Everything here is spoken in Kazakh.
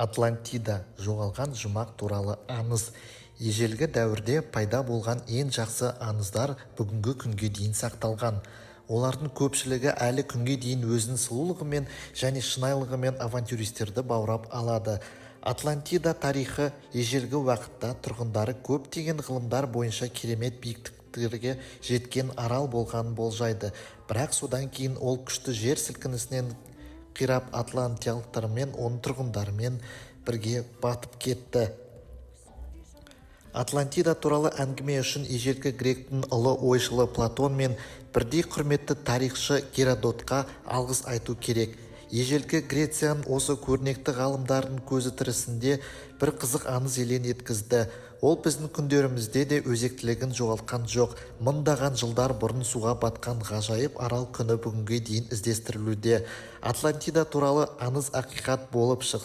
Атлантида жоғалған жұмақ туралы аңыз. Ежелгі дәуірде пайда болған ең жақсы аңыздар бүгінгі күнге дейін сақталған. Олардың көпшілігі әлі күнге дейін өзінің сұлулығымен және шынайылығымен авантюристерді баурап алады. Атлантида тарихы ежелгі уақытта тұрғындары көптеген ғылымдар бойынша керемет биіктіктерге жеткен арал болғанын болжайды. Бірақ содан кейін ол күшті жер сілкінісінен қирап атлантиялықтармен оның тұрғындарымен бірге батып кетті. Атлантида туралы әңгіме үшін ежелгі гректің ұлы ойшылы Платон мен бірдей құрметті тарихшы Геродотқа алғыс айту керек. Ежелгі Грецияның осы көрнекті ғалымдардың көзі тірісінде бір қызық аңыз елең еткізді. Ол біздің күндерімізде де өзектілігін жоғалтқан жоқ. Мыңдаған жылдар бұрын суға батқан ғажайып арал күні бүгінге дейін іздестірілуде. Атлантида туралы аңыз ақиқат болып шықса,